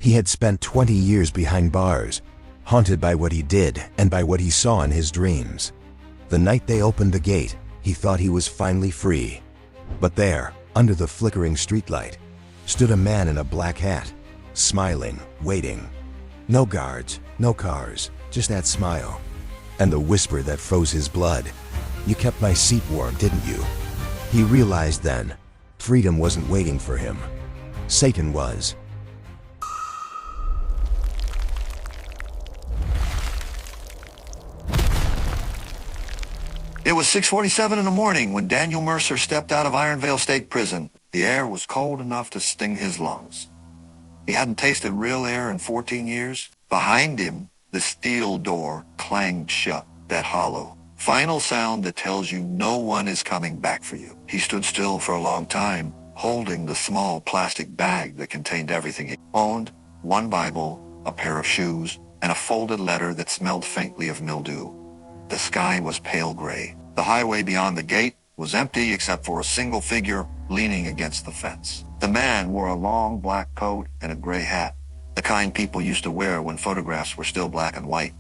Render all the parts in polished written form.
He had spent 20 years behind bars, haunted by what he did and by what he saw in his dreams. The night they opened the gate, he thought he was finally free. But there, under the flickering streetlight, stood a man in a black hat, smiling, waiting. No guards, no cars, just that smile. And the whisper that froze his blood. "You kept my seat warm, didn't you?" He realized then, freedom wasn't waiting for him. Satan was. It was 6:47 in the morning when Daniel Mercer stepped out of Ironvale State Prison. The air was cold enough to sting his lungs. He hadn't tasted real air in 14 years. Behind him, the steel door clanged shut, that hollow, final sound that tells you no one is coming back for you. He stood still for a long time, holding the small plastic bag that contained everything he owned, one Bible, a pair of shoes, and a folded letter that smelled faintly of mildew. The sky was pale gray. The highway beyond the gate was empty except for a single figure leaning against the fence. The man wore a long black coat and a gray hat, the kind people used to wear when photographs were still black and white.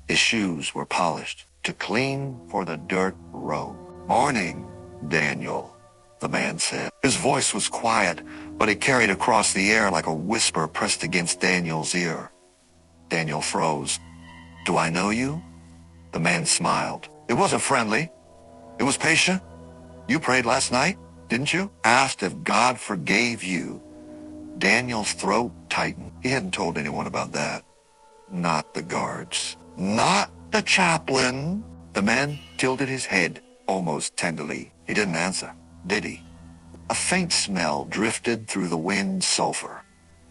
His shoes were polished, too clean for the dirt road. "Morning, Daniel," the man said. His voice was quiet, but it carried across the air like a whisper pressed against Daniel's ear. Daniel froze. "Do I know you?" The man smiled. It wasn't friendly. It was patient. "You prayed last night, didn't you? Asked if God forgave you." Daniel's throat tightened. He hadn't told anyone about that. Not the guards. Not the chaplain. The man tilted his head almost tenderly. He didn't answer, did he? A faint smell drifted through the wind, sulfur,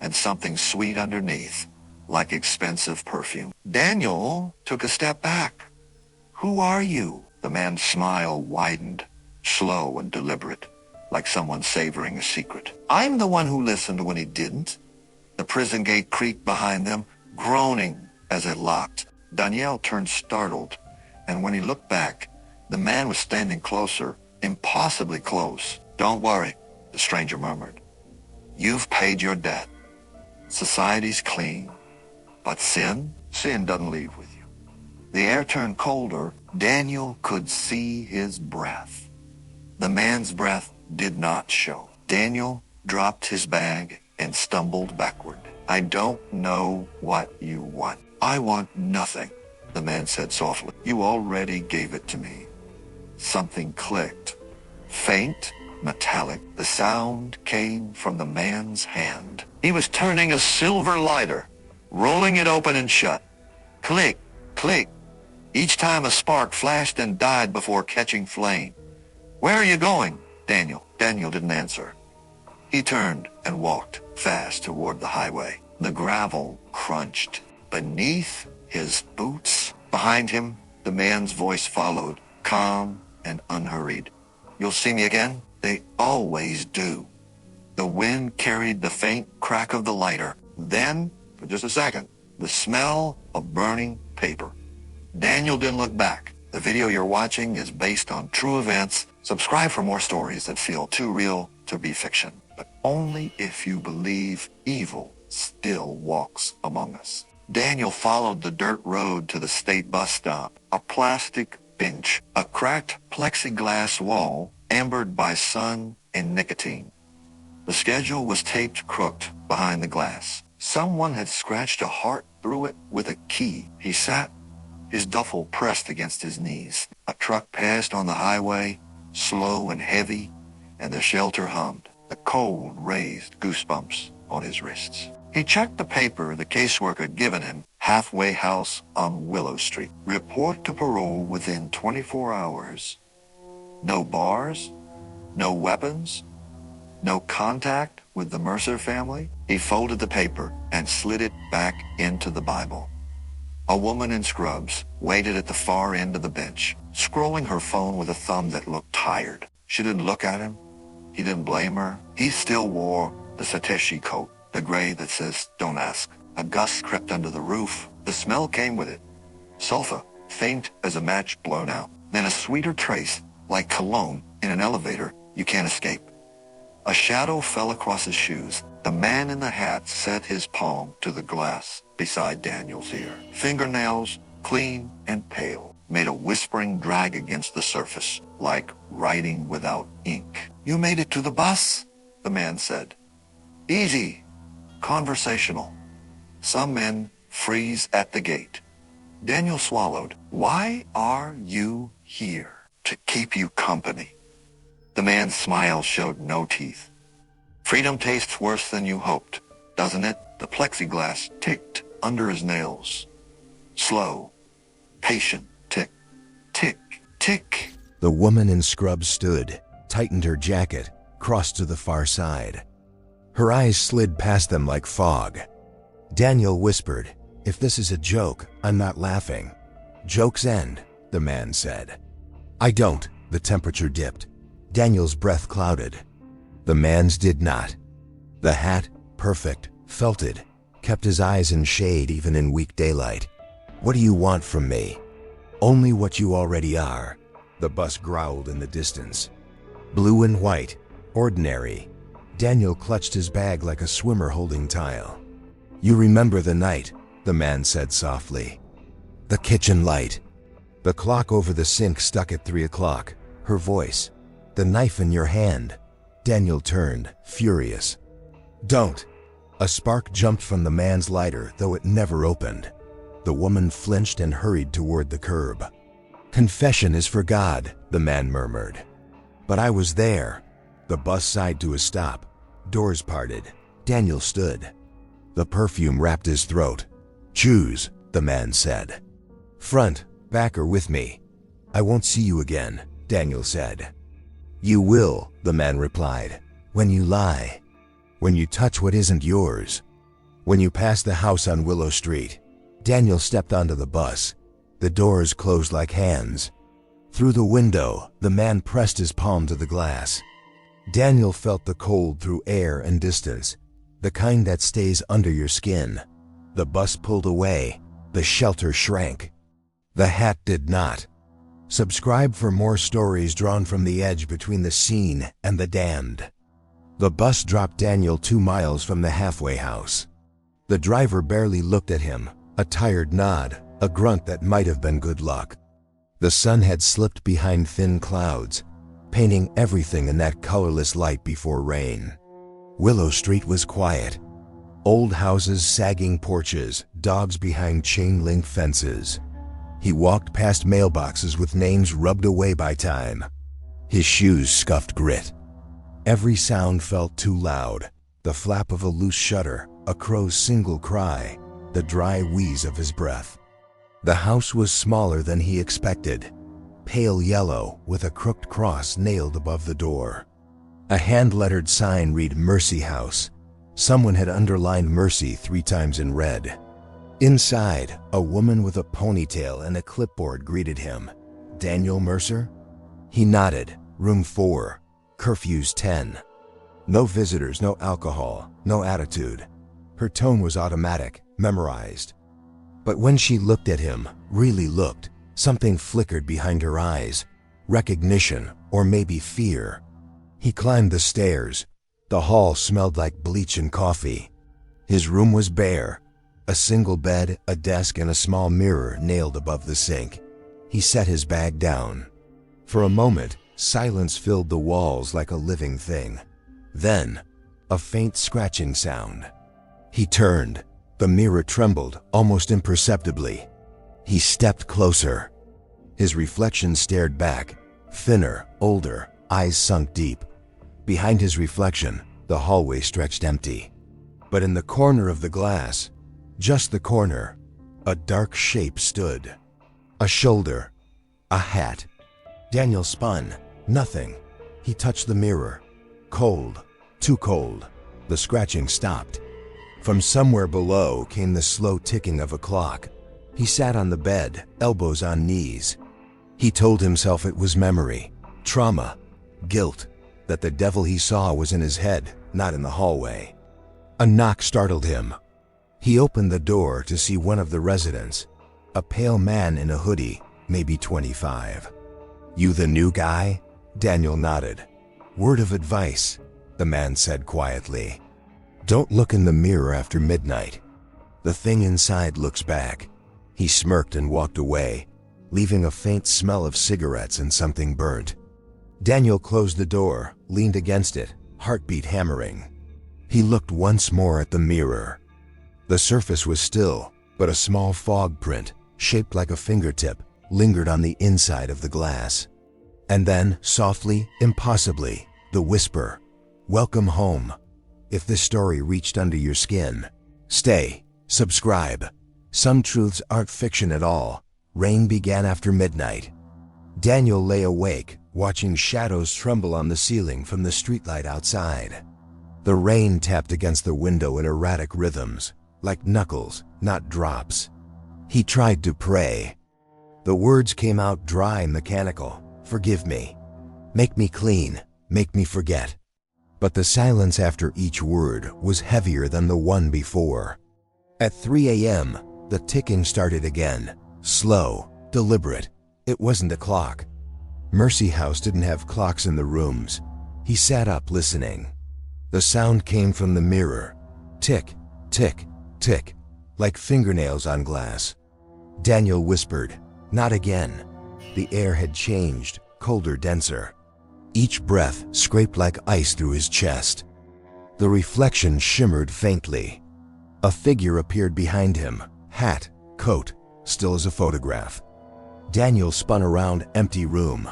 and something sweet underneath, like expensive perfume. Daniel took a step back. "Who are you?" The man's smile widened, slow and deliberate, like someone savoring a secret. "I'm the one who listened when he didn't." The prison gate creaked behind them, groaning as it locked. Daniel turned startled, and when he looked back, the man was standing closer, impossibly close. "Don't worry," the stranger murmured. "You've paid your debt. Society's clean. But sin doesn't leave with you." The air turned colder. Daniel could see his breath. The man's breath did not show. Daniel dropped his bag and stumbled backward. "I don't know what you want." "I want nothing," the man said softly. "You already gave it to me." Something clicked. Faint, metallic. The sound came from the man's hand. He was turning a silver lighter, rolling it open and shut. Click, click. Each time a spark flashed and died before catching flame. "Where are you going, Daniel?" Daniel didn't answer. He turned and walked fast toward the highway. The gravel crunched beneath his boots. Behind him, the man's voice followed, calm and unhurried. "You'll see me again?" "They always do." The wind carried the faint crack of the lighter. Then, for just a second, the smell of burning paper. Daniel didn't look back. The video you're watching is based on true events. Subscribe for more stories that feel too real to be fiction, but only if you believe evil still walks among us. Daniel followed the dirt road to the state bus stop. A plastic bench, a cracked plexiglass wall, ambered by sun and nicotine. The schedule was taped crooked behind the glass. Someone had scratched a heart through it with a key. He sat, his duffel pressed against his knees. A truck passed on the highway, slow and heavy, and the shelter hummed. The cold raised goosebumps on his wrists. He checked the paper the caseworker had given him. Halfway house on Willow Street. Report to parole within 24 hours. No bars, no weapons, no contact with the Mercer family. He folded the paper and slid it back into the Bible. A woman in scrubs waited at the far end of the bench, scrolling her phone with a thumb that looked tired. She didn't look at him. He didn't blame her. He still wore the Sateshi coat, the gray that says, "Don't ask." A gust crept under the roof. The smell came with it. Sulfur, faint as a match blown out. Then a sweeter trace, like cologne in an elevator you can't escape. A shadow fell across his shoes. The man in the hat set his palm to the glass beside Daniel's ear. Fingernails, clean and pale, made a whispering drag against the surface, like writing without ink. "You made it to the bus?" the man said. "Easy. Conversational. Some men freeze at the gate." Daniel swallowed. "Why are you here?" "To keep you company." The man's smile showed no teeth. "Freedom tastes worse than you hoped, doesn't it?" The plexiglass ticked under his nails. Slow, patient tick, tick, tick. The woman in scrubs stood, tightened her jacket, crossed to the far side. Her eyes slid past them like fog. Daniel whispered, "If this is a joke, I'm not laughing." "Jokes end," the man said. "I don't." The temperature dipped. Daniel's breath clouded. The man's did not. The hat, perfect, felted, kept his eyes in shade even in weak daylight. "What do you want from me?" "Only what you already are," the bus growled in the distance. Blue and white, ordinary. Daniel clutched his bag like a swimmer holding tile. "You remember the night," the man said softly. "The kitchen light." The clock over the sink stuck at 3 o'clock. Her voice. "The knife in your hand." Daniel turned, furious. "Don't." A spark jumped from the man's lighter, though it never opened. The woman flinched and hurried toward the curb. "Confession is for God," the man murmured. "But I was there." The bus sighed to a stop. Doors parted. Daniel stood. The perfume wrapped his throat. "Choose," the man said. "Front, back, or with me." "I won't see you again," Daniel said. "You will," the man replied. "When you lie. When you touch what isn't yours. When you pass the house on Willow Street." Daniel stepped onto the bus. The doors closed like hands. Through the window, the man pressed his palm to the glass. Daniel felt the cold through air and distance, the kind that stays under your skin. The bus pulled away. The shelter shrank. The hat did not. Subscribe for more stories drawn from the edge between the seen and the damned. The bus dropped Daniel 2 miles from the halfway house. The driver barely looked at him, a tired nod, a grunt that might have been good luck. The sun had slipped behind thin clouds, painting everything in that colorless light before rain. Willow Street was quiet. Old houses, sagging porches, dogs behind chain-link fences. He walked past mailboxes with names rubbed away by time. His shoes scuffed grit. Every sound felt too loud. The flap of a loose shutter, a crow's single cry, the dry wheeze of his breath. The house was smaller than he expected. Pale yellow, with a crooked cross nailed above the door. A hand-lettered sign read Mercy House. Someone had underlined Mercy 3 times in red. Inside, a woman with a ponytail and a clipboard greeted him. "Daniel Mercer?" He nodded. "Room 4. Curfew's 10. No visitors, no alcohol, no attitude." Her tone was automatic, memorized. But when she looked at him, really looked, something flickered behind her eyes. Recognition, or maybe fear. He climbed the stairs. The hall smelled like bleach and coffee. His room was bare. A single bed, a desk, and a small mirror nailed above the sink. He set his bag down. For a moment, silence filled the walls like a living thing. Then, a faint scratching sound. He turned. The mirror trembled, almost imperceptibly. He stepped closer. His reflection stared back, thinner, older, eyes sunk deep. Behind his reflection, the hallway stretched empty. But in the corner of the glass, just the corner, a dark shape stood. A shoulder. A hat. Daniel spun. Nothing. He touched the mirror. Cold. Too cold. The scratching stopped. From somewhere below came the slow ticking of a clock. He sat on the bed, elbows on knees. He told himself it was memory, trauma, guilt, that the devil he saw was in his head, not in the hallway. A knock startled him. He opened the door to see one of the residents, a pale man in a hoodie, maybe 25. "You the new guy?" Daniel nodded. "Word of advice. the man said quietly. "Don't look in the mirror after midnight." The thing inside looks back. He smirked and walked away, leaving a faint smell of cigarettes and something burnt. Daniel closed the door, leaned against it, heartbeat hammering. He looked once more at the mirror. The surface was still, but a small fog print, shaped like a fingertip, lingered on the inside of the glass. And then, softly, impossibly, the whisper, "Welcome home." If this story reached under your skin, stay, subscribe. Some truths aren't fiction at all. Rain began after midnight. Daniel lay awake, watching shadows tremble on the ceiling from the streetlight outside. The rain tapped against the window in erratic rhythms, like knuckles, not drops. He tried to pray. The words came out dry and mechanical. "Forgive me. Make me clean. Make me forget." But the silence after each word was heavier than the one before. At 3 a.m., the ticking started again. Slow, deliberate. It wasn't a clock. Mercy House didn't have clocks in the rooms. He sat up listening. The sound came from the mirror. Tick, tick, tick, like fingernails on glass. Daniel whispered, "Not again." The air had changed, colder, denser. Each breath scraped like ice through his chest. The reflection shimmered faintly. A figure appeared behind him, hat, coat, still as a photograph. Daniel spun around, empty room.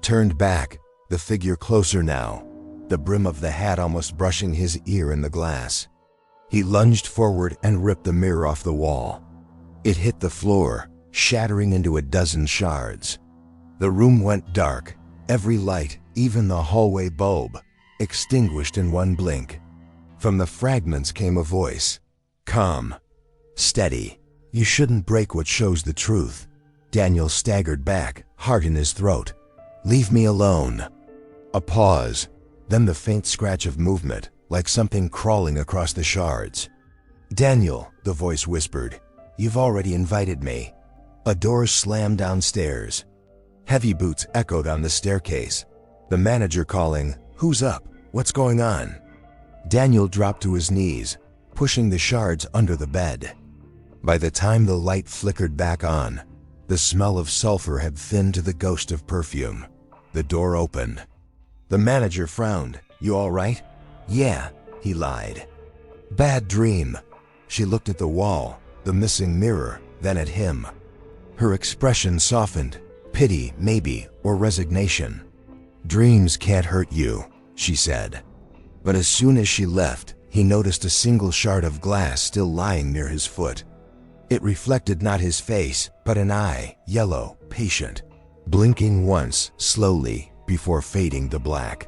Turned back, the figure closer now, the brim of the hat almost brushing his ear in the glass. He lunged forward and ripped the mirror off the wall. It hit the floor, shattering into a dozen shards. The room went dark, every light, even the hallway bulb, extinguished in one blink. From the fragments came a voice. Calm. Steady. "You shouldn't break what shows the truth." Daniel staggered back, heart in his throat. "Leave me alone." A pause, then the faint scratch of movement, like something crawling across the shards. "Daniel," the voice whispered, "you've already invited me." A door slammed downstairs. Heavy boots echoed on the staircase. The manager calling, "Who's up? What's going on?" Daniel dropped to his knees, pushing the shards under the bed. By the time the light flickered back on, the smell of sulfur had thinned to the ghost of perfume. The door opened. The manager frowned. "You all right?" "Yeah," he lied. "Bad dream." She looked at the wall, the missing mirror, then at him. Her expression softened. Pity, maybe, or resignation. "Dreams can't hurt you," she said. But as soon as she left, he noticed a single shard of glass still lying near his foot. It reflected not his face, but an eye, yellow, patient, blinking once, slowly, before fading to black.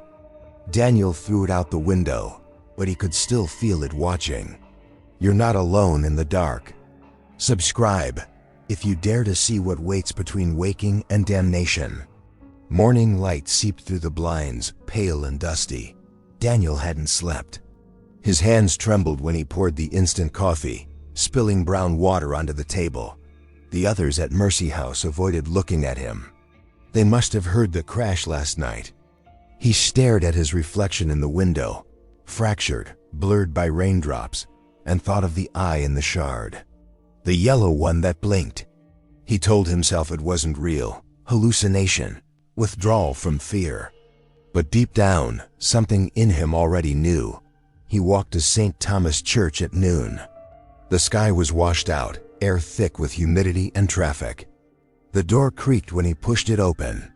Daniel threw it out the window, but he could still feel it watching. You're not alone in the dark. Subscribe, if you dare to see what waits between waking and damnation. Morning light seeped through the blinds, pale and dusty. Daniel hadn't slept. His hands trembled when he poured the instant coffee, spilling brown water onto the table. The others at Mercy House avoided looking at him. They must have heard the crash last night. He stared at his reflection in the window, fractured, blurred by raindrops, and thought of the eye in the shard. The yellow one that blinked. He told himself it wasn't real. Hallucination. Withdrawal from fear. But deep down, something in him already knew. He walked to St. Thomas Church at noon. The sky was washed out, air thick with humidity and traffic. The door creaked when he pushed it open.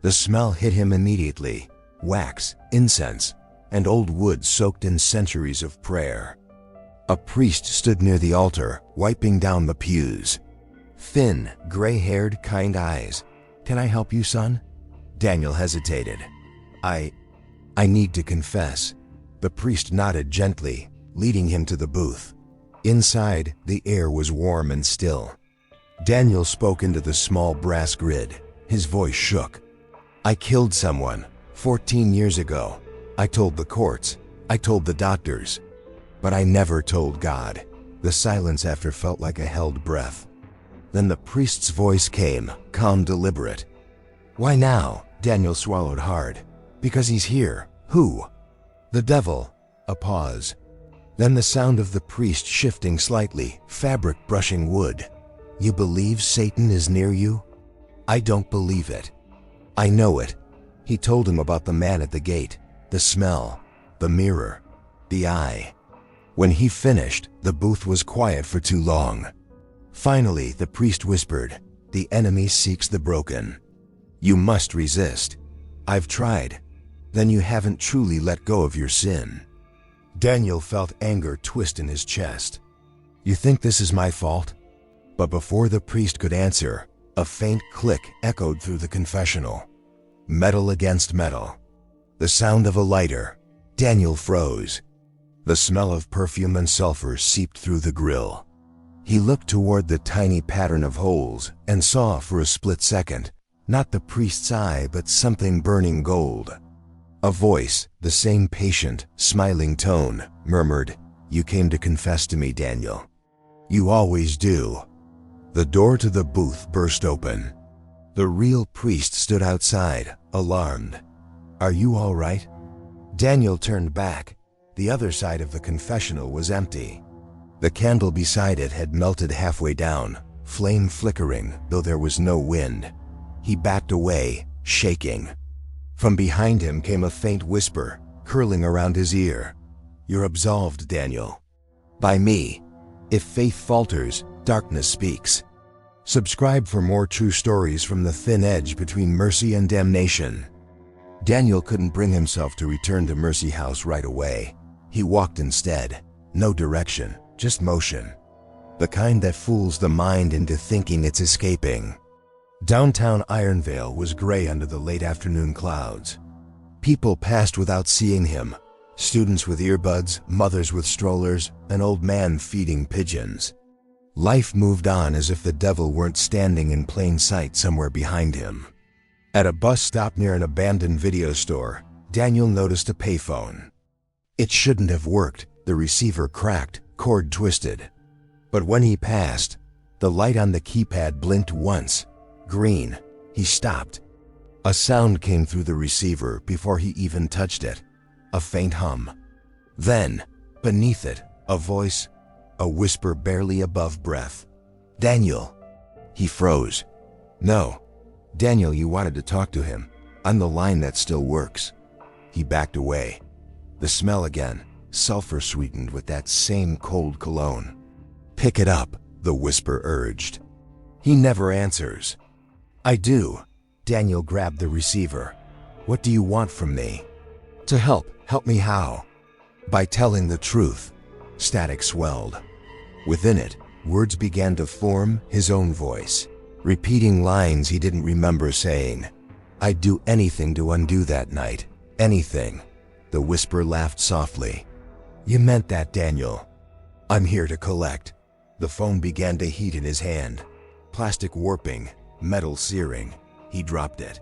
The smell hit him immediately. Wax, incense, and old wood soaked in centuries of prayer. A priest stood near the altar, wiping down the pews. Thin, gray-haired, kind eyes. "Can I help you, son?" Daniel hesitated. I need to confess." The priest nodded gently, leading him to the booth. Inside, the air was warm and still. Daniel spoke into the small brass grid. His voice shook. "I killed someone, 14 years ago. I told the courts. I told the doctors. But I never told God." The silence after felt like a held breath. Then the priest's voice came, calm, deliberate. "Why now?" Daniel swallowed hard. "Because he's here." "Who?" The devil. A pause. Then the sound of the priest shifting slightly, fabric brushing wood. You believe Satan is near you? I don't believe it. I know it. He told him about the man at the gate, the smell, the mirror, the eye. When he finished, the booth was quiet for too long. Finally, the priest whispered, "The enemy seeks the broken. You must resist. I've tried. Then you haven't truly let go of your sin." Daniel felt anger twist in his chest. "You think this is my fault?" But before the priest could answer, a faint click echoed through the confessional. Metal against metal. The sound of a lighter. Daniel froze. The smell of perfume and sulfur seeped through the grill. He looked toward the tiny pattern of holes and saw for a split second, not the priest's eye but something burning gold. A voice, the same patient, smiling tone, murmured, "You came to confess to me, Daniel. You always do." The door to the booth burst open. The real priest stood outside, alarmed. "Are you all right?" Daniel turned back. The other side of the confessional was empty. The candle beside it had melted halfway down, flame flickering, though there was no wind. He backed away, shaking. From behind him came a faint whisper, curling around his ear. "You're absolved, Daniel. By me. If faith falters, darkness speaks." Subscribe for more true stories from the thin edge between mercy and damnation. Daniel couldn't bring himself to return to Mercy House right away. He walked instead. No direction, just motion. The kind that fools the mind into thinking it's escaping. Downtown Ironvale was gray under the late afternoon clouds. People passed without seeing him. Students with earbuds, mothers with strollers, an old man feeding pigeons. Life moved on as if the devil weren't standing in plain sight somewhere behind him. At a bus stop near an abandoned video store, Daniel noticed a payphone. It shouldn't have worked. The receiver cracked, cord twisted. But when he passed, the light on the keypad blinked once. Green. He stopped. A sound came through the receiver before he even touched it. A faint hum. Then, beneath it, a voice, a whisper barely above breath. "Daniel." He froze. "No. Daniel, you wanted to talk to him. On the line that still works." He backed away. The smell again, sulfur sweetened with that same cold cologne. "Pick it up," the whisper urged. "He never answers." "I do." Daniel grabbed the receiver. "What do you want from me?" "To help. Help me how?" "By telling the truth." Static swelled. Within it, words began to form, his own voice, repeating lines he didn't remember saying. "I'd do anything to undo that night. Anything." The whisper laughed softly. "You meant that, Daniel." "I'm here to collect." The phone began to heat in his hand. Plastic warping, metal searing. He dropped it.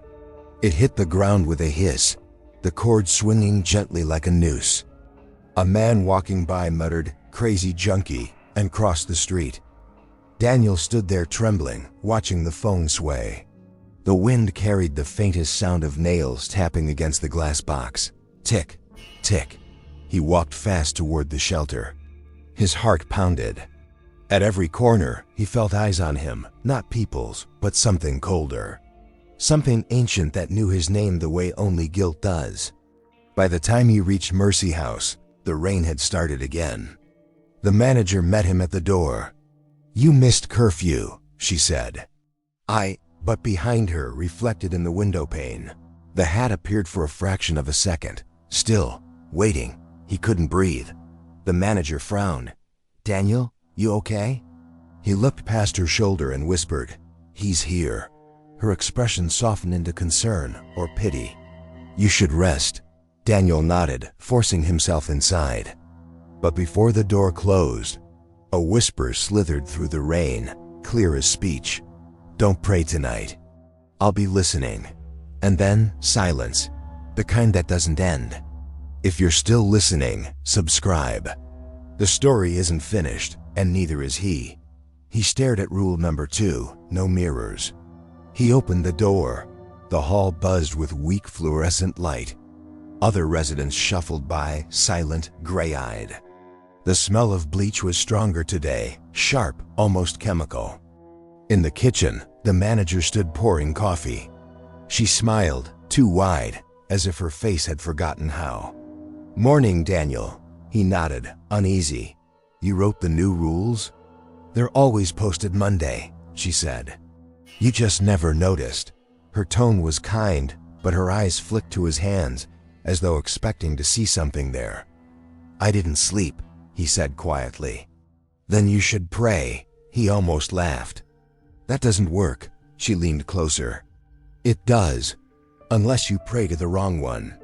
It hit the ground with a hiss, the cord swinging gently like a noose. A man walking by muttered, "Crazy junkie," and crossed the street. Daniel stood there trembling, watching the phone sway. The wind carried the faintest sound of nails tapping against the glass box. Tick, tick. He walked fast toward the shelter. His heart pounded. At every corner, he felt eyes on him, not people's, but something colder. Something ancient that knew his name the way only guilt does. By the time he reached Mercy House, the rain had started again. The manager met him at the door. "You missed curfew," she said. But behind her, reflected in the window pane, the hat appeared for a fraction of a second. Still, waiting. He couldn't breathe. The manager frowned. "Daniel, you okay?" He looked past her shoulder and whispered, "He's here." Her expression softened into concern or pity. "You should rest." Daniel nodded, forcing himself inside. But before the door closed, a whisper slithered through the rain, clear as speech. "Don't pray tonight. I'll be listening." And then silence, the kind that doesn't end. If you're still listening, subscribe. The story isn't finished, and neither is he. He stared at rule number 2, no mirrors. He opened the door. The hall buzzed with weak fluorescent light. Other residents shuffled by, silent, gray-eyed. The smell of bleach was stronger today, sharp, almost chemical. In the kitchen, the manager stood pouring coffee. She smiled, too wide, as if her face had forgotten how. "Morning, Daniel." He nodded, uneasy. "You wrote the new rules?" "They're always posted Monday," she said. "You just never noticed." Her tone was kind, but her eyes flicked to his hands, as though expecting to see something there. "I didn't sleep," he said quietly. "Then you should pray," he almost laughed. "That doesn't work." She leaned closer. "It does, unless you pray to the wrong one."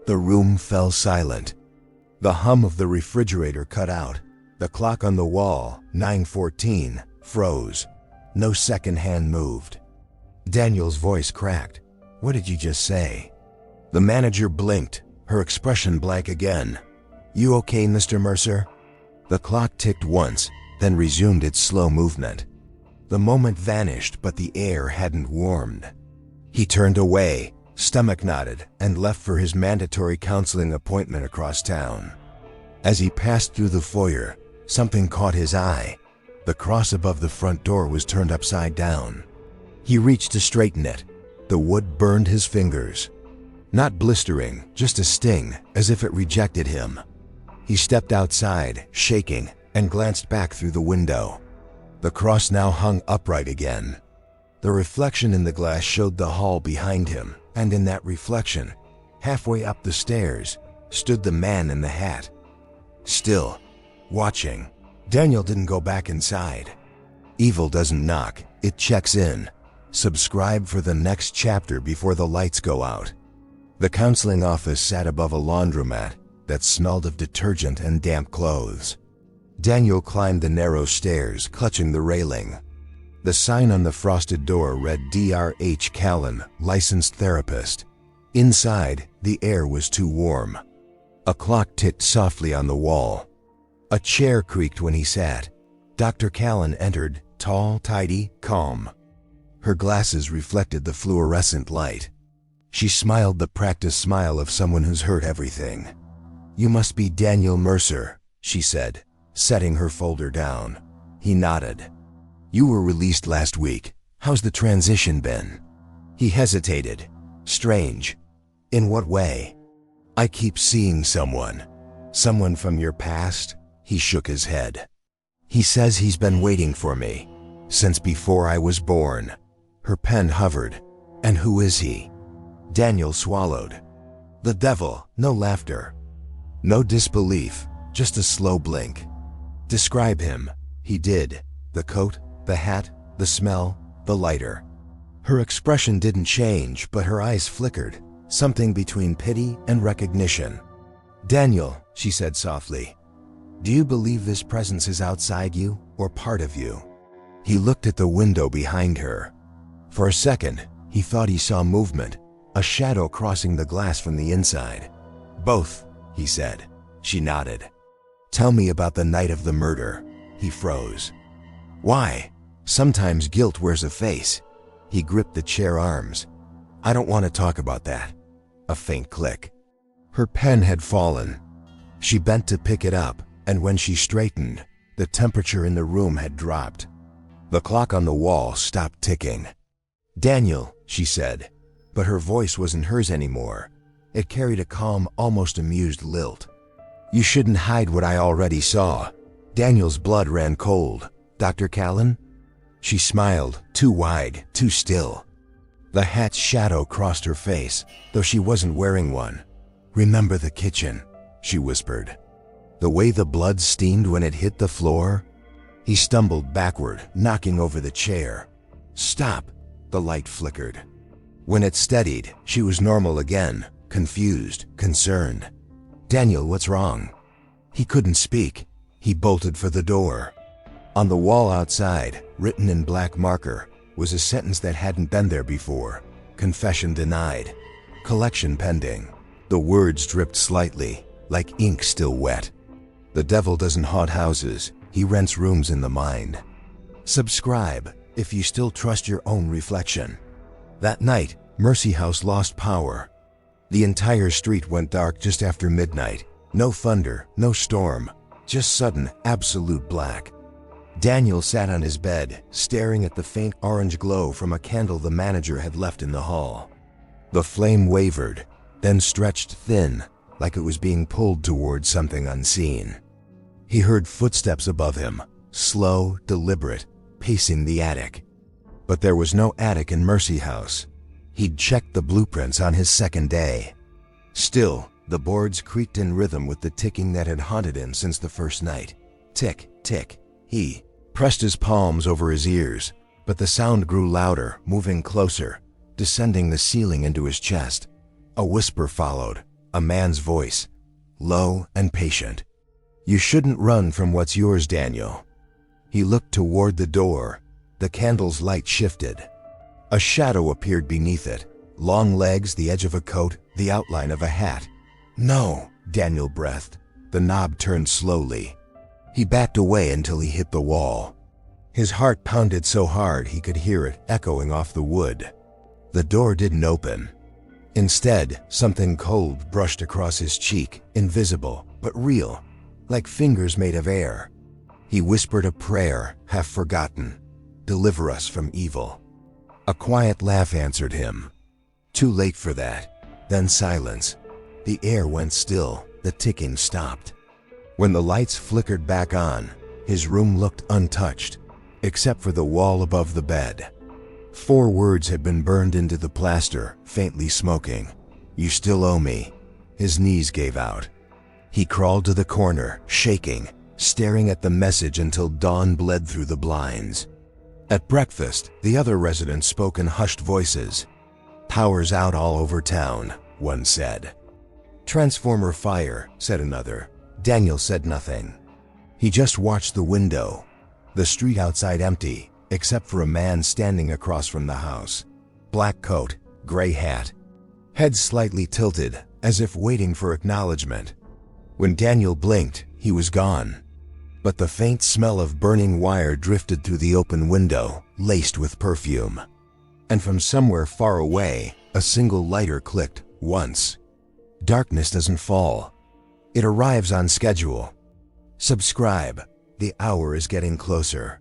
The room fell silent. The hum of the refrigerator cut out. The clock on the wall, 9:14, froze. No second hand moved. Daniel's voice cracked. "What did you just say?" The manager blinked, her expression blank again. "You okay, Mr. Mercer?" The clock ticked once, then resumed its slow movement. The moment vanished, but the air hadn't warmed. He turned away, stomach knotted, and left for his mandatory counseling appointment across town. As he passed through the foyer, something caught his eye. The cross above the front door was turned upside down. He reached to straighten it. The wood burned his fingers. Not blistering, just a sting, as if it rejected him. He stepped outside, shaking, and glanced back through the window. The cross now hung upright again. The reflection in the glass showed the hall behind him, and in that reflection, halfway up the stairs, stood the man in the hat. Still, watching. Daniel didn't go back inside. Evil doesn't knock, it checks in. Subscribe for the next chapter before the lights go out. The counseling office sat above a laundromat that smelled of detergent and damp clothes. Daniel climbed the narrow stairs, clutching the railing. The sign on the frosted door read Dr. Callan, licensed therapist. Inside, the air was too warm. A clock ticked softly on the wall. A chair creaked when he sat. Dr. Callan entered, tall, tidy, calm. Her glasses reflected the fluorescent light. She smiled the practiced smile of someone who's heard everything. "You must be Daniel Mercer," she said, setting her folder down. He nodded. "You were released last week. How's the transition been?" He hesitated. "Strange." "In what way?" "I keep seeing someone." "Someone from your past?" He shook his head. "He says he's been waiting for me since before I was born." Her pen hovered. "And who is he?" Daniel swallowed. "The devil." No laughter. No disbelief, just a slow blink. "Describe him." He did. The coat, the hat, the smell, the lighter. Her expression didn't change, but her eyes flickered, something between pity and recognition. "Daniel," she said softly, "do you believe this presence is outside you or part of you?" He looked at the window behind her. For a second, he thought he saw movement, a shadow crossing the glass from the inside. "Both," he said. She nodded. "Tell me about the night of the murder." He froze. "Why?" "Sometimes guilt wears a face." He gripped the chair arms. "I don't want to talk about that." A faint click. Her pen had fallen. She bent to pick it up, and when she straightened, the temperature in the room had dropped. The clock on the wall stopped ticking. "Daniel," she said, but her voice wasn't hers anymore. It carried a calm, almost amused lilt. "You shouldn't hide what I already saw." Daniel's blood ran cold. "Dr. Callan?" She smiled, too wide, too still. The hat's shadow crossed her face, though she wasn't wearing one. "Remember the kitchen," she whispered. "The way the blood steamed when it hit the floor?" He stumbled backward, knocking over the chair. "Stop!" The light flickered. When it steadied, she was normal again, confused, concerned. "Daniel, what's wrong?" He couldn't speak. He bolted for the door. On the wall outside, written in black marker, was a sentence that hadn't been there before. "Confession denied. Collection pending." The words dripped slightly, like ink still wet. "The devil doesn't haunt houses. He rents rooms in the mind. Subscribe if you still trust your own reflection." That night, Mercy House lost power. The entire street went dark just after midnight. No thunder, no storm, just sudden, absolute black. Daniel sat on his bed, staring at the faint orange glow from a candle the manager had left in the hall. The flame wavered, then stretched thin, like it was being pulled towards something unseen. He heard footsteps above him, slow, deliberate, pacing the attic. But there was no attic in Mercy House. He'd checked the blueprints on his second day. Still, the boards creaked in rhythm with the ticking that had haunted him since the first night. Tick, tick. He pressed his palms over his ears, but the sound grew louder, moving closer, descending the ceiling into his chest. A whisper followed, a man's voice, low and patient. "You shouldn't run from what's yours, Daniel." He looked toward the door. The candle's light shifted. A shadow appeared beneath it. Long legs, the edge of a coat, the outline of a hat. "No," Daniel breathed. The knob turned slowly. He backed away until he hit the wall. His heart pounded so hard he could hear it echoing off the wood. The door didn't open. Instead, something cold brushed across his cheek, invisible, but real, like fingers made of air. He whispered a prayer, half forgotten. "Deliver us from evil." A quiet laugh answered him. Too late for that. Then silence. The air went still, the ticking stopped. When the lights flickered back on, his room looked untouched, except for the wall above the bed. 4 words had been burned into the plaster, faintly smoking. "You still owe me." His knees gave out. He crawled to the corner, shaking, staring at the message until dawn bled through the blinds. At breakfast, the other residents spoke in hushed voices. "Power's out all over town," one said. "Transformer fire," said another. Daniel said nothing. He just watched the window. The street outside empty, except for a man standing across from the house. Black coat, gray hat, head slightly tilted, as if waiting for acknowledgement. When Daniel blinked, he was gone. But the faint smell of burning wire drifted through the open window, laced with perfume. And from somewhere far away, a single lighter clicked, once. Darkness doesn't fall. It arrives on schedule. Subscribe. The hour is getting closer.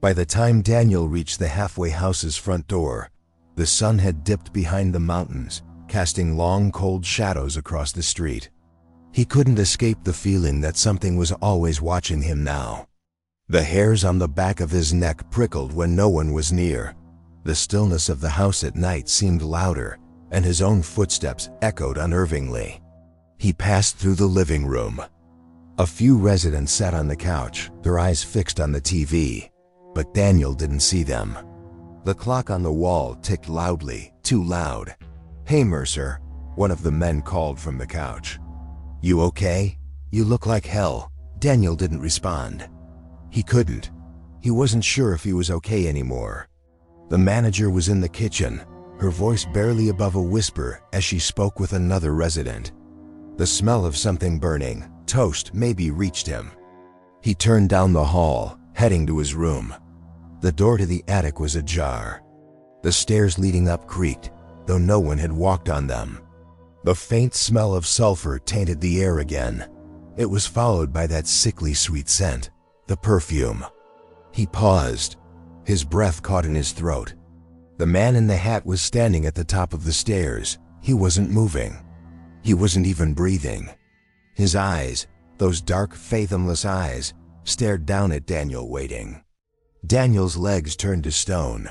By the time Daniel reached the halfway house's front door, the sun had dipped behind the mountains, casting long, cold shadows across the street. He couldn't escape the feeling that something was always watching him now. The hairs on the back of his neck prickled when no one was near. The stillness of the house at night seemed louder, and his own footsteps echoed unnervingly. He passed through the living room. A few residents sat on the couch, their eyes fixed on the TV, but Daniel didn't see them. The clock on the wall ticked loudly, too loud. "Hey, Mercer," one of the men called from the couch. "You okay? You look like hell." Daniel didn't respond. He couldn't. He wasn't sure if he was okay anymore. The manager was in the kitchen, her voice barely above a whisper as she spoke with another resident. The smell of something burning, toast maybe, reached him. He turned down the hall, heading to his room. The door to the attic was ajar. The stairs leading up creaked, though no one had walked on them. The faint smell of sulfur tainted the air again. It was followed by that sickly sweet scent, the perfume. He paused. His breath caught in his throat. The man in the hat was standing at the top of the stairs. He wasn't moving. He wasn't even breathing. His eyes, those dark, fathomless eyes, stared down at Daniel, waiting. Daniel's legs turned to stone.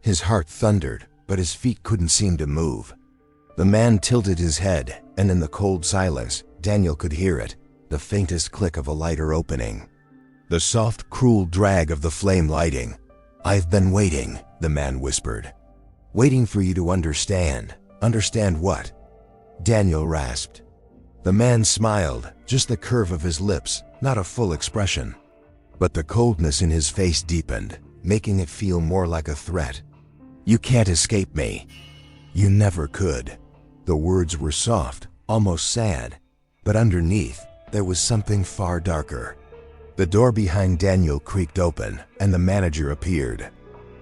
His heart thundered, but his feet couldn't seem to move. The man tilted his head, and in the cold silence, Daniel could hear it, the faintest click of a lighter opening. The soft, cruel drag of the flame lighting. "I've been waiting," the man whispered. "Waiting for you to understand." "Understand what?" Daniel rasped. The man smiled, just the curve of his lips, not a full expression. But the coldness in his face deepened, making it feel more like a threat. "You can't escape me." "You never could." The words were soft, almost sad, but underneath, there was something far darker. The door behind Daniel creaked open, and the manager appeared.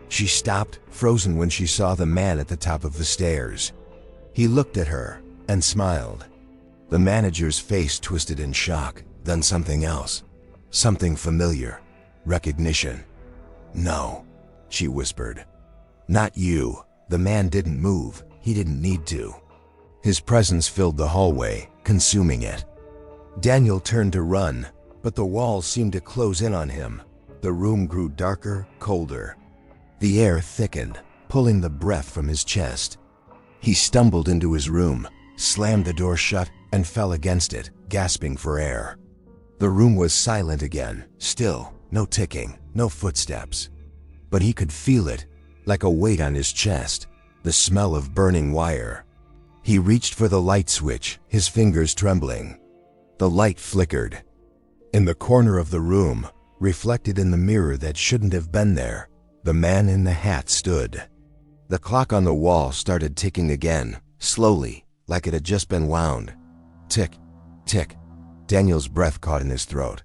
She stopped, frozen when she saw the man at the top of the stairs. He looked at her, and smiled. The manager's face twisted in shock, then something else. Something familiar. Recognition. "No," she whispered. "Not you." The man didn't move. He didn't need to. His presence filled the hallway, consuming it. Daniel turned to run, but the walls seemed to close in on him. The room grew darker, colder. The air thickened, pulling the breath from his chest. He stumbled into his room, slammed the door shut, and fell against it, gasping for air. The room was silent again, still, no ticking, no footsteps. But he could feel it, like a weight on his chest, the smell of burning wire. He reached for the light switch, his fingers trembling. The light flickered. In the corner of the room, reflected in the mirror that shouldn't have been there, the man in the hat stood. The clock on the wall started ticking again, slowly, like it had just been wound. Tick, tick. Daniel's breath caught in his throat.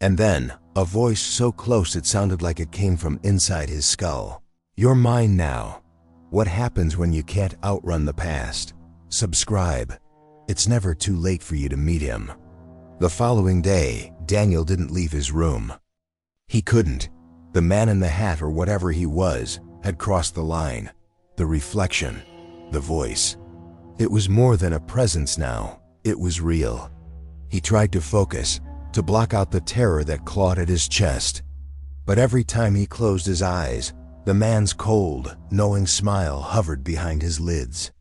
And then, a voice so close it sounded like it came from inside his skull. "You're mine now." What happens when you can't outrun the past? Subscribe. It's never too late for you to meet him. The following day, Daniel didn't leave his room. He couldn't. The man in the hat, or whatever he was, had crossed the line. The reflection, the voice. It was more than a presence now. It was real. He tried to focus, to block out the terror that clawed at his chest. But every time he closed his eyes, the man's cold, knowing smile hovered behind his lids.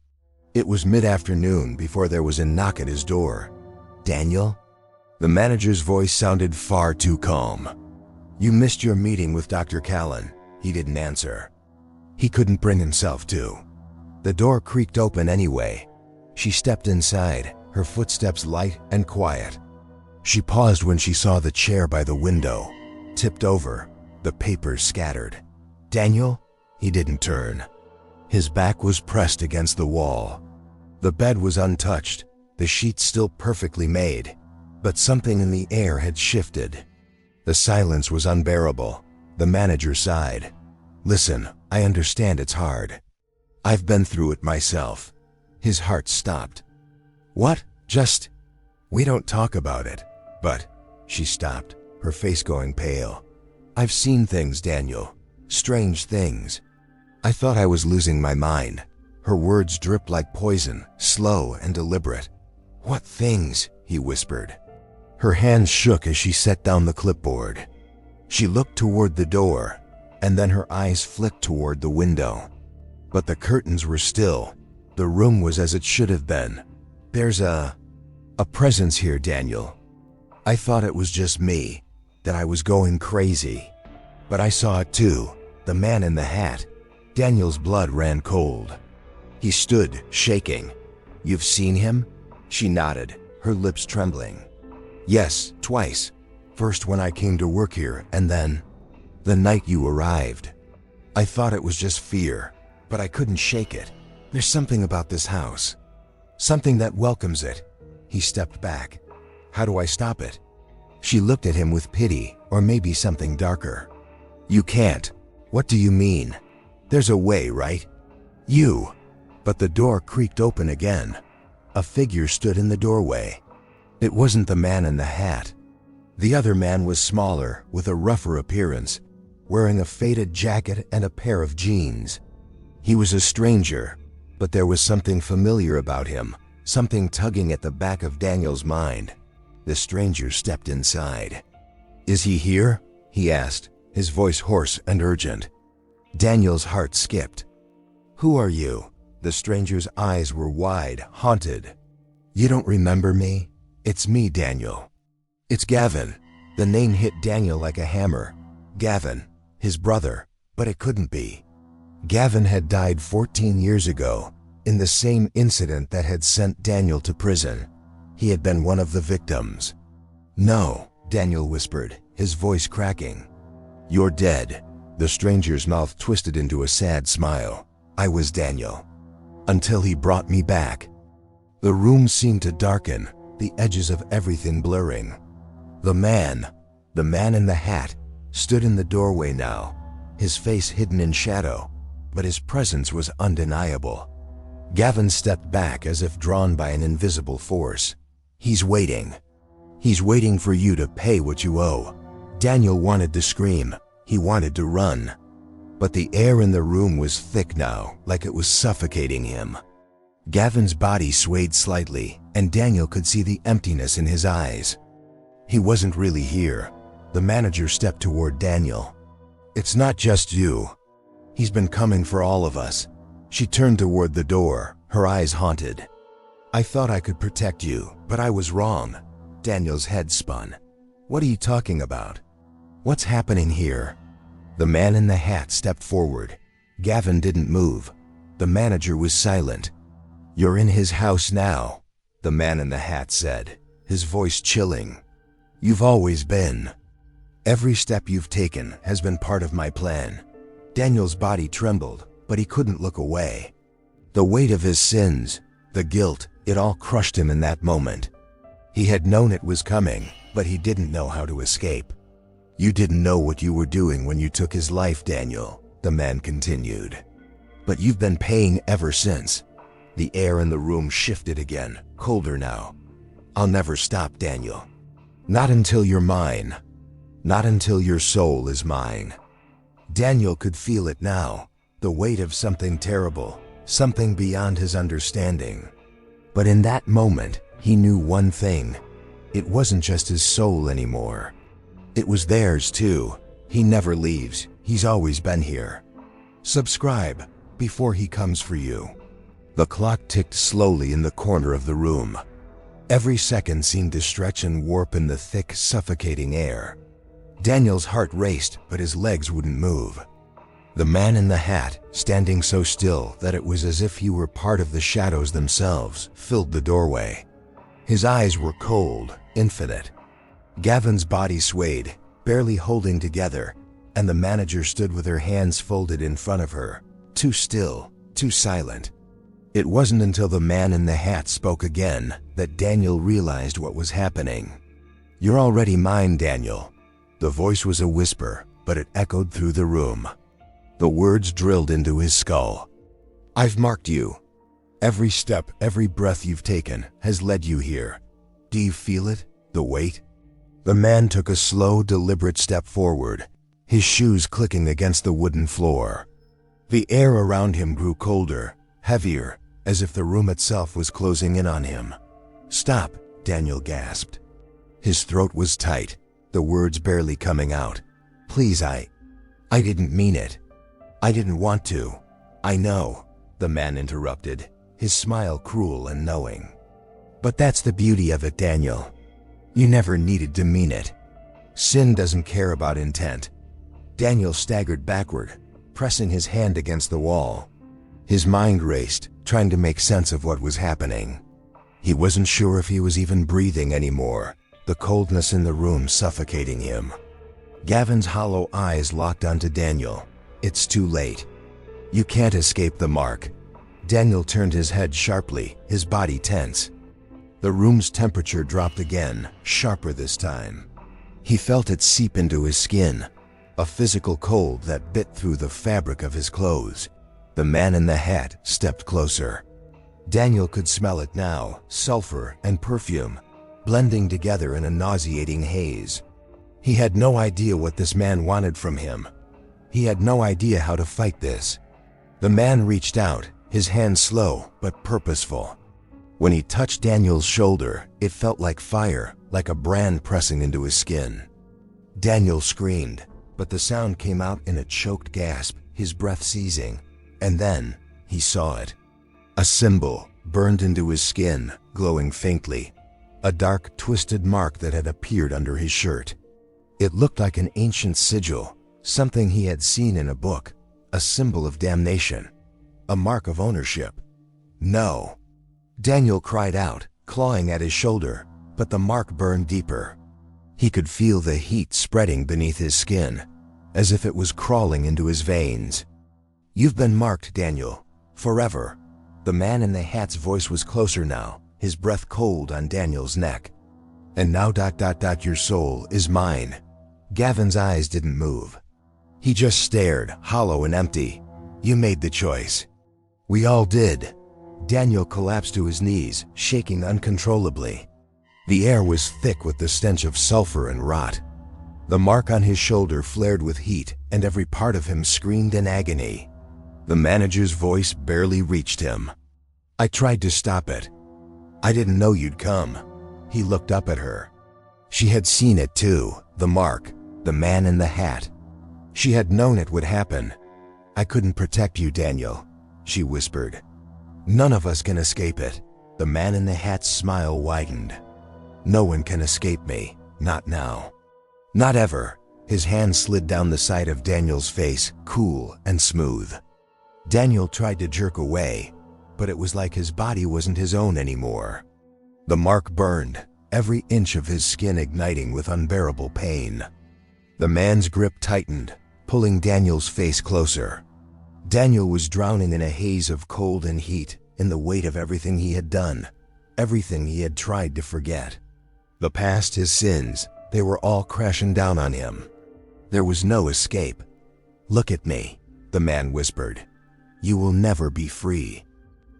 It was mid-afternoon before there was a knock at his door. "Daniel?" The manager's voice sounded far too calm. "You missed your meeting with Dr. Callan." He didn't answer. He couldn't bring himself to. The door creaked open anyway. She stepped inside, her footsteps light and quiet. She paused when she saw the chair by the window, tipped over, the papers scattered. "Daniel?" He didn't turn. His back was pressed against the wall. The bed was untouched, the sheets still perfectly made, but something in the air had shifted. The silence was unbearable. The manager sighed. "Listen, I understand it's hard. I've been through it myself." His heart stopped. "What? Just... We don't talk about it." "But..." She stopped, her face going pale. "I've seen things, Daniel. Strange things. I thought I was losing my mind." Her words dripped like poison, slow and deliberate. "What things?" he whispered. Her hands shook as she set down the clipboard. She looked toward the door, and then her eyes flicked toward the window. But the curtains were still. The room was as it should have been. "There's a presence here, Daniel. I thought it was just me, that I was going crazy. But I saw it too, the man in the hat." Daniel's blood ran cold. He stood, shaking. "You've seen him?" She nodded, her lips trembling. "Yes, twice. First when I came to work here, and then the night you arrived. I thought it was just fear, but I couldn't shake it. There's something about this house. Something that welcomes it." He stepped back. "How do I stop it?" She looked at him with pity, or maybe something darker. "You can't." "What do you mean?" "There's a way, right?" "You." But the door creaked open again. A figure stood in the doorway. It wasn't the man in the hat. The other man was smaller, with a rougher appearance, wearing a faded jacket and a pair of jeans. He was a stranger, but there was something familiar about him, something tugging at the back of Daniel's mind. The stranger stepped inside. "Is he here?" he asked, his voice hoarse and urgent. Daniel's heart skipped. "Who are you?" The stranger's eyes were wide, haunted. "You don't remember me? It's me, Daniel." "It's Gavin." The name hit Daniel like a hammer. Gavin, his brother, but it couldn't be. Gavin had died 14 years ago, in the same incident that had sent Daniel to prison. He had been one of the victims. "No," Daniel whispered, his voice cracking. "You're dead." The stranger's mouth twisted into a sad smile. "I was Daniel. Until he brought me back." The room seemed to darken, the edges of everything blurring. The man in the hat, stood in the doorway now, his face hidden in shadow, but his presence was undeniable. Gavin stepped back as if drawn by an invisible force. He's waiting. He's waiting for you to pay what you owe. Daniel wanted to scream. He wanted to run. But the air in the room was thick now, like it was suffocating him. Gavin's body swayed slightly, and Daniel could see the emptiness in his eyes. He wasn't really here. The manager stepped toward Daniel. "It's not just you. He's been coming for all of us." She turned toward the door, her eyes haunted. "I thought I could protect you, but I was wrong." Daniel's head spun. "What are you talking about? What's happening here?" The man in the hat stepped forward. Gavin didn't move. The manager was silent. "You're in his house now," the man in the hat said, his voice chilling. "You've always been. Every step you've taken has been part of my plan." Daniel's body trembled, but he couldn't look away. The weight of his sins, the guilt, it all crushed him in that moment. He had known it was coming, but he didn't know how to escape. "You didn't know what you were doing when you took his life, Daniel," the man continued. "But you've been paying ever since." The air in the room shifted again, colder now. "I'll never stop, Daniel. Not until you're mine. Not until your soul is mine." Daniel could feel it now, the weight of something terrible, something beyond his understanding. But in that moment, he knew one thing. It wasn't just his soul anymore. It was theirs too. He never leaves. He's always been here. Subscribe before he comes for you. The clock ticked slowly in the corner of the room. Every second seemed to stretch and warp in the thick, suffocating air. Daniel's heart raced, but his legs wouldn't move. The man in the hat, standing so still that it was as if he were part of the shadows themselves, filled the doorway. His eyes were cold, infinite. Gavin's body swayed, barely holding together, and the manager stood with her hands folded in front of her, too still, too silent. It wasn't until the man in the hat spoke again that Daniel realized what was happening. "You're already mine, Daniel." The voice was a whisper, but it echoed through the room. The words drilled into his skull. "I've marked you. Every step, every breath you've taken has led you here. Do you feel it? The weight?" The man took a slow, deliberate step forward, his shoes clicking against the wooden floor. The air around him grew colder, heavier, as if the room itself was closing in on him. "Stop," Daniel gasped. His throat was tight, the words barely coming out. "Please, I didn't mean it. I didn't want to." "I know," the man interrupted, his smile cruel and knowing. "But that's the beauty of it, Daniel. You never needed to mean it. Sin doesn't care about intent." Daniel staggered backward, pressing his hand against the wall. His mind raced, trying to make sense of what was happening. He wasn't sure if he was even breathing anymore, the coldness in the room suffocating him. Gavin's hollow eyes locked onto Daniel. "It's too late. You can't escape the mark." Daniel turned his head sharply, his body tense. The room's temperature dropped again, sharper this time. He felt it seep into his skin, a physical cold that bit through the fabric of his clothes. The man in the hat stepped closer. Daniel could smell it now, sulfur and perfume, blending together in a nauseating haze. He had no idea what this man wanted from him. He had no idea how to fight this. The man reached out, his hand slow but purposeful. When he touched Daniel's shoulder, it felt like fire, like a brand pressing into his skin. Daniel screamed, but the sound came out in a choked gasp, his breath seizing. And then, he saw it. A symbol, burned into his skin, glowing faintly. A dark, twisted mark that had appeared under his shirt. It looked like an ancient sigil, something he had seen in a book, a symbol of damnation, a mark of ownership. "No!" Daniel cried out, clawing at his shoulder, but the mark burned deeper. He could feel the heat spreading beneath his skin, as if it was crawling into his veins. "You've been marked, Daniel, forever." The man in the hat's voice was closer now, his breath cold on Daniel's neck. "And now ... your soul is mine." Gavin's eyes didn't move. He just stared, hollow and empty. "You made the choice. We all did. Daniel collapsed to his knees, shaking uncontrollably. The air was thick with the stench of sulfur and rot. The mark on his shoulder flared with heat, and every part of him screamed in agony. The manager's voice barely reached him. "I tried to stop it. I didn't know you'd come." He looked up at her. She had seen it too, the mark, the man in the hat. She had known it would happen. "I couldn't protect you, Daniel," she whispered. "None of us can escape it." The man in the hat's smile widened. "No one can escape me, not now. Not ever." His hand slid down the side of Daniel's face, cool and smooth. Daniel tried to jerk away, but it was like his body wasn't his own anymore. The mark burned, every inch of his skin igniting with unbearable pain. The man's grip tightened, pulling Daniel's face closer. Daniel was drowning in a haze of cold and heat, in the weight of everything he had done, everything he had tried to forget. The past, his sins, they were all crashing down on him. There was no escape. "Look at me," the man whispered. "You will never be free.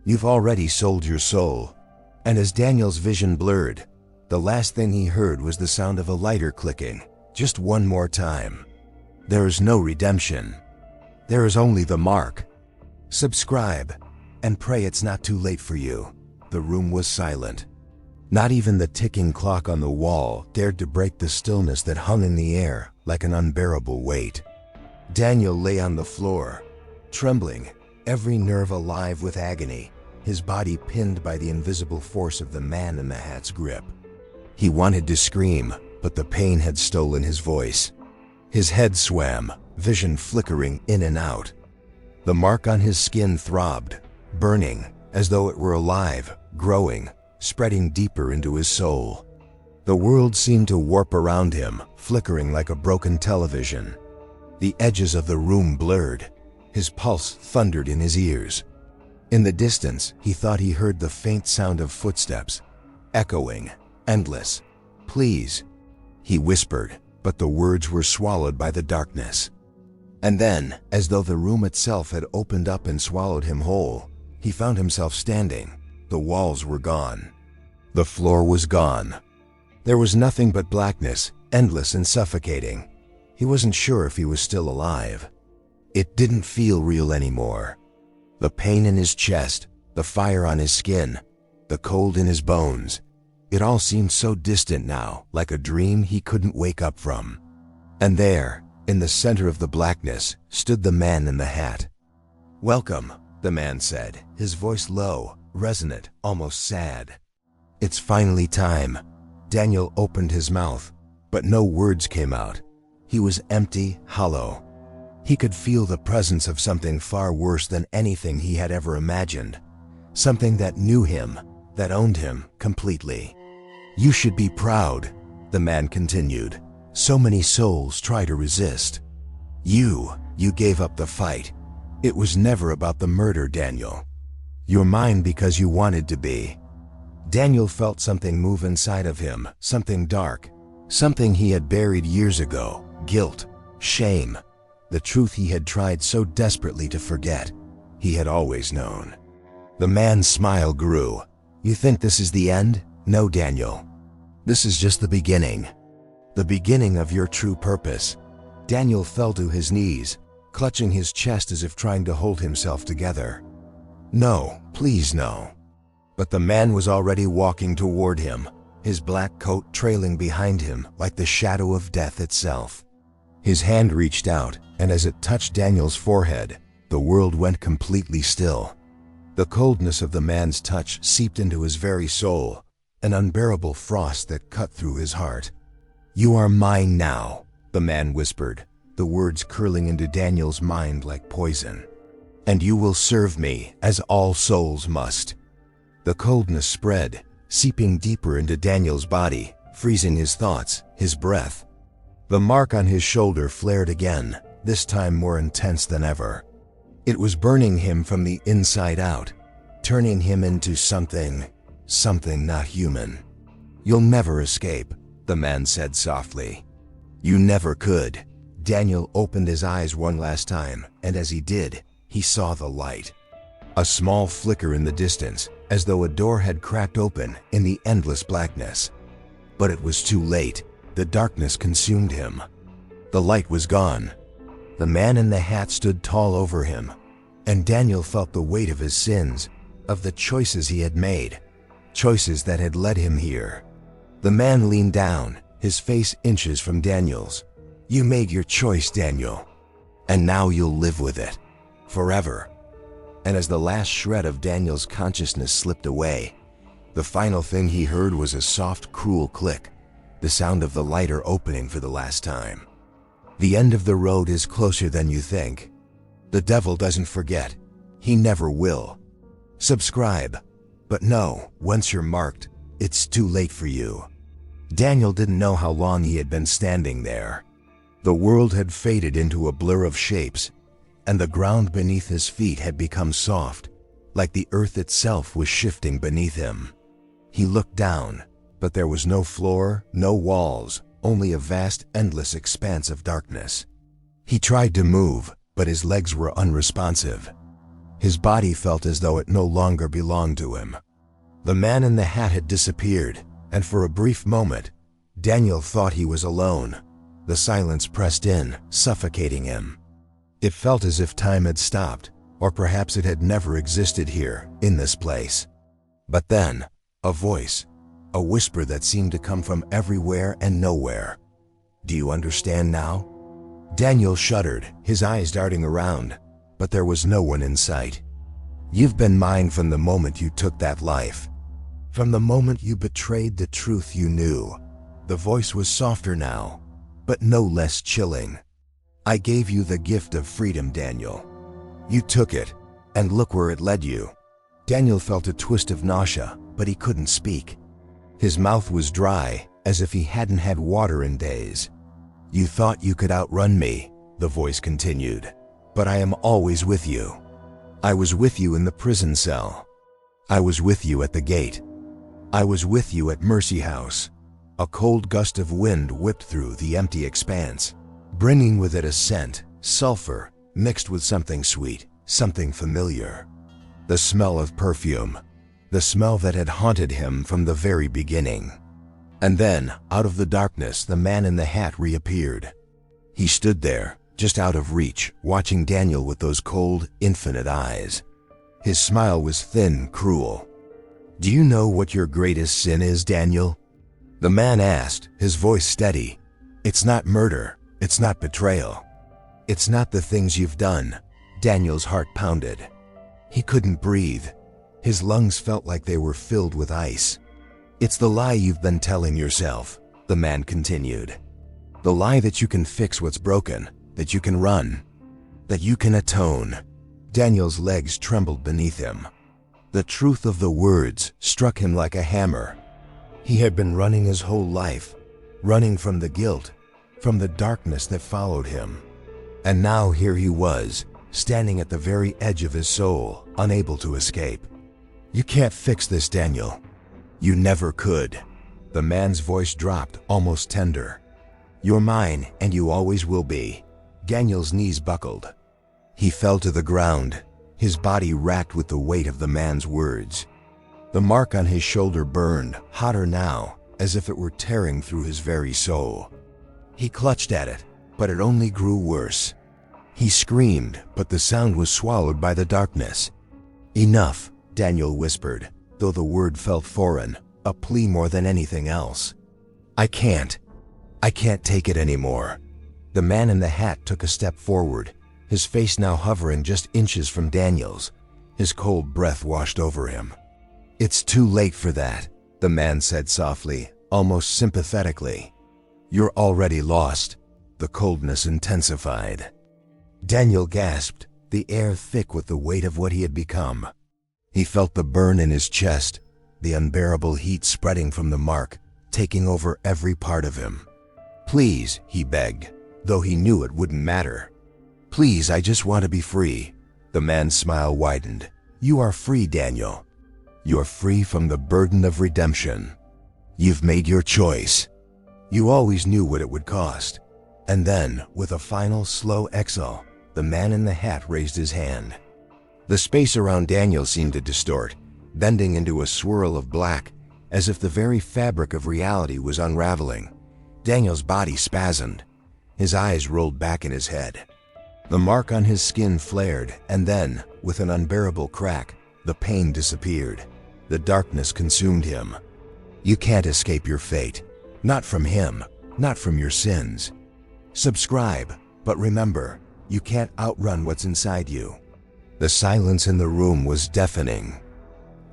You've already sold your soul." And as Daniel's vision blurred, the last thing he heard was the sound of a lighter clicking, just one more time. There is no redemption. There is only the mark. Subscribe, and pray it's not too late for you. The room was silent. Not even the ticking clock on the wall dared to break the stillness that hung in the air like an unbearable weight. Daniel lay on the floor, trembling, every nerve alive with agony, his body pinned by the invisible force of the man in the hat's grip. He wanted to scream, but the pain had stolen his voice. His head swam, vision flickering in and out. The mark on his skin throbbed, burning, as though it were alive, growing, spreading deeper into his soul. The world seemed to warp around him, flickering like a broken television. The edges of the room blurred. His pulse thundered in his ears. In the distance, he thought he heard the faint sound of footsteps, echoing, endless. "Please," he whispered, but the words were swallowed by the darkness. And then, as though the room itself had opened up and swallowed him whole, he found himself standing. The walls were gone. The floor was gone. There was nothing but blackness, endless and suffocating. He wasn't sure if he was still alive. It didn't feel real anymore. The pain in his chest, the fire on his skin, the cold in his bones, it all seemed so distant now, like a dream he couldn't wake up from. And there, in the center of the blackness, stood the man in the hat. "Welcome," the man said, his voice low, resonant, almost sad. "It's finally time." Daniel opened his mouth, but no words came out. He was empty, hollow. He could feel the presence of something far worse than anything he had ever imagined. Something that knew him, that owned him completely. "You should be proud," the man continued. "So many souls try to resist. You gave up the fight. It was never about the murder, Daniel. You're mine because you wanted to be." Daniel felt something move inside of him, something dark, something he had buried years ago, guilt, shame, the truth he had tried so desperately to forget. He had always known. The man's smile grew. "You think this is the end? No, Daniel. This is just the beginning. The beginning of your true purpose." Daniel fell to his knees, clutching his chest as if trying to hold himself together. "No, please no." But the man was already walking toward him, his black coat trailing behind him like the shadow of death itself. His hand reached out, and as it touched Daniel's forehead, the world went completely still. The coldness of the man's touch seeped into his very soul, an unbearable frost that cut through his heart. "You are mine now," the man whispered, the words curling into Daniel's mind like poison. "And you will serve me, as all souls must." The coldness spread, seeping deeper into Daniel's body, freezing his thoughts, his breath. The mark on his shoulder flared again, this time more intense than ever. It was burning him from the inside out, turning him into something not human. "You'll never escape," the man said softly. "You never could." Daniel opened his eyes one last time, and as he did, he saw the light. A small flicker in the distance, as though a door had cracked open in the endless blackness. But it was too late. The darkness consumed him. The light was gone. The man in the hat stood tall over him, and Daniel felt the weight of his sins, of the choices he had made, choices that had led him here. The man leaned down, his face inches from Daniel's. "You made your choice, Daniel, and now you'll live with it, forever." And as the last shred of Daniel's consciousness slipped away, the final thing he heard was a soft, cruel click, the sound of the lighter opening for the last time. The end of the road is closer than you think. The devil doesn't forget. He never will. Subscribe. But no, once you're marked, it's too late for you. Daniel didn't know how long he had been standing there. The world had faded into a blur of shapes, and the ground beneath his feet had become soft, like the earth itself was shifting beneath him. He looked down, but there was no floor, no walls, only a vast, endless expanse of darkness. He tried to move, but his legs were unresponsive. His body felt as though it no longer belonged to him. The man in the hat had disappeared, and for a brief moment, Daniel thought he was alone. The silence pressed in, suffocating him. It felt as if time had stopped, or perhaps it had never existed here, in this place. But then, a voice, a whisper that seemed to come from everywhere and nowhere. "Do you understand now?" Daniel shuddered, his eyes darting around, but there was no one in sight. "You've been mine from the moment you took that life. From the moment you betrayed the truth you knew." The voice was softer now, but no less chilling. "I gave you the gift of freedom, Daniel. You took it, and look where it led you." Daniel felt a twist of nausea, but he couldn't speak. His mouth was dry, as if he hadn't had water in days. "You thought you could outrun me," the voice continued, "but I am always with you. I was with you in the prison cell. I was with you at the gate. I was with you at Mercy House." A cold gust of wind whipped through the empty expanse, bringing with it a scent, sulfur, mixed with something sweet, something familiar. The smell of perfume, the smell that had haunted him from the very beginning. And then, out of the darkness, the man in the hat reappeared. He stood there, just out of reach, watching Daniel with those cold, infinite eyes. His smile was thin, cruel. "Do you know what your greatest sin is, Daniel?" The man asked, his voice steady. "It's not murder. It's not betrayal. It's not the things you've done." Daniel's heart pounded. He couldn't breathe. His lungs felt like they were filled with ice. "It's the lie you've been telling yourself," the man continued. "The lie that you can fix what's broken, that you can run, that you can atone." Daniel's legs trembled beneath him. The truth of the words struck him like a hammer. He had been running his whole life, running from the guilt, from the darkness that followed him. And now here he was, standing at the very edge of his soul, unable to escape. "You can't fix this, Daniel. You never could." The man's voice dropped, almost tender. "You're mine, and you always will be." Daniel's knees buckled. He fell to the ground, his body racked with the weight of the man's words. The mark on his shoulder burned, hotter now, as if it were tearing through his very soul. He clutched at it, but it only grew worse. He screamed, but the sound was swallowed by the darkness. "Enough," Daniel whispered, though the word felt foreign, a plea more than anything else. I can't take it anymore." The man in the hat took a step forward, his face now hovering just inches from Daniel's. His cold breath washed over him. "It's too late for that," the man said softly, almost sympathetically. "You're already lost." The coldness intensified. Daniel gasped, the air thick with the weight of what he had become. He felt the burn in his chest, the unbearable heat spreading from the mark, taking over every part of him. "Please," he begged, though he knew it wouldn't matter. "Please, I just want to be free." The man's smile widened. "You are free, Daniel. You're free from the burden of redemption. You've made your choice. You always knew what it would cost." And then, with a final, slow exhale, the man in the hat raised his hand. The space around Daniel seemed to distort, bending into a swirl of black, as if the very fabric of reality was unraveling. Daniel's body spasmed. His eyes rolled back in his head. The mark on his skin flared, and then, with an unbearable crack, the pain disappeared. The darkness consumed him. You can't escape your fate. Not from him, not from your sins. Subscribe, but remember, you can't outrun what's inside you. The silence in the room was deafening.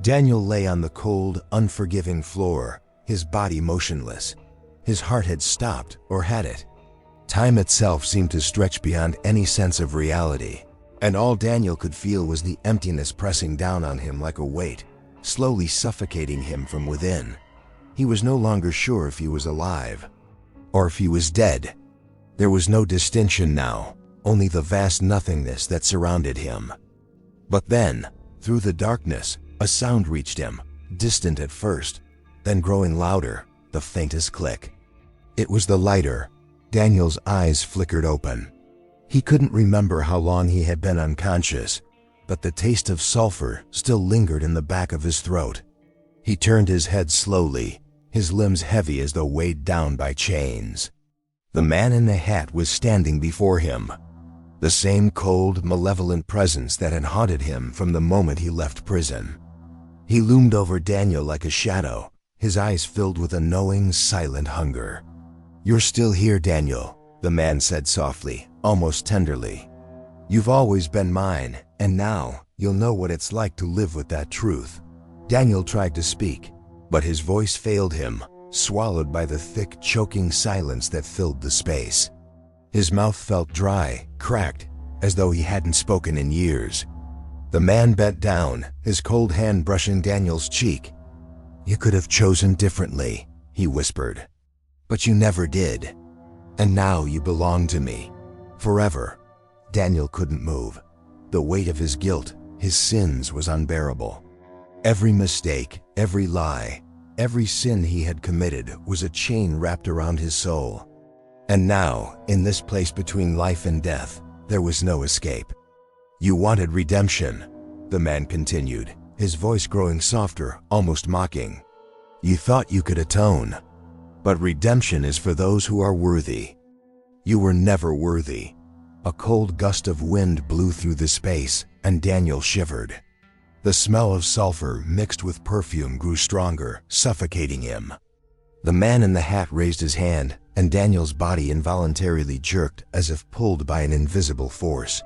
Daniel lay on the cold, unforgiving floor, his body motionless. His heart had stopped, or had it? Time itself seemed to stretch beyond any sense of reality, and all Daniel could feel was the emptiness pressing down on him like a weight, slowly suffocating him from within. He was no longer sure if he was alive, or if he was dead. There was no distinction now, only the vast nothingness that surrounded him. But then, through the darkness, a sound reached him, distant at first, then growing louder, the faintest click. It was the lighter. Daniel's eyes flickered open. He couldn't remember how long he had been unconscious, but the taste of sulfur still lingered in the back of his throat. He turned his head slowly, his limbs heavy as though weighed down by chains. The man in the hat was standing before him, the same cold, malevolent presence that had haunted him from the moment he left prison. He loomed over Daniel like a shadow, his eyes filled with a knowing, silent hunger. "You're still here, Daniel," the man said softly, almost tenderly. "You've always been mine, and now you'll know what it's like to live with that truth." Daniel tried to speak, but his voice failed him, swallowed by the thick, choking silence that filled the space. His mouth felt dry, cracked, as though he hadn't spoken in years. The man bent down, his cold hand brushing Daniel's cheek. "You could have chosen differently," he whispered. "But you never did. And now you belong to me. Forever." Daniel couldn't move. The weight of his guilt, his sins, was unbearable. Every mistake, every lie, every sin he had committed was a chain wrapped around his soul. And now, in this place between life and death, there was no escape. "You wanted redemption," the man continued, his voice growing softer, almost mocking. "You thought you could atone. But redemption is for those who are worthy. You were never worthy." A cold gust of wind blew through the space, and Daniel shivered. The smell of sulfur mixed with perfume grew stronger, suffocating him. The man in the hat raised his hand, and Daniel's body involuntarily jerked as if pulled by an invisible force.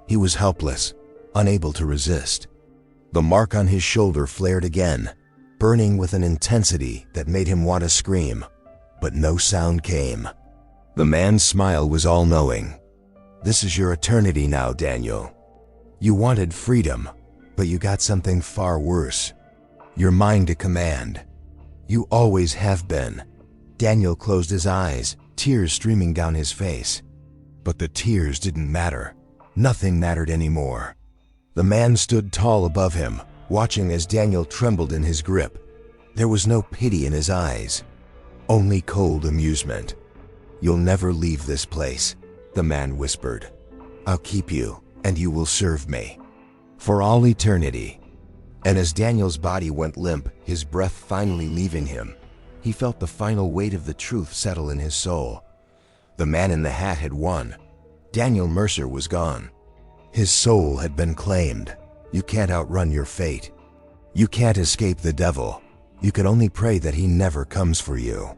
He was helpless, unable to resist. The mark on his shoulder flared again, burning with an intensity that made him want to scream, but no sound came. The man's smile was all-knowing. "This is your eternity now, Daniel. You wanted freedom, but you got something far worse. Your mind to command. You always have been." Daniel closed his eyes, tears streaming down his face. But the tears didn't matter. Nothing mattered anymore. The man stood tall above him, watching as Daniel trembled in his grip. There was no pity in his eyes, only cold amusement. "You'll never leave this place," the man whispered. "I'll keep you, and you will serve me. For all eternity." And as Daniel's body went limp, his breath finally leaving him, he felt the final weight of the truth settle in his soul. The man in the hat had won. Daniel Mercer was gone. His soul had been claimed. You can't outrun your fate. You can't escape the devil. You can only pray that he never comes for you.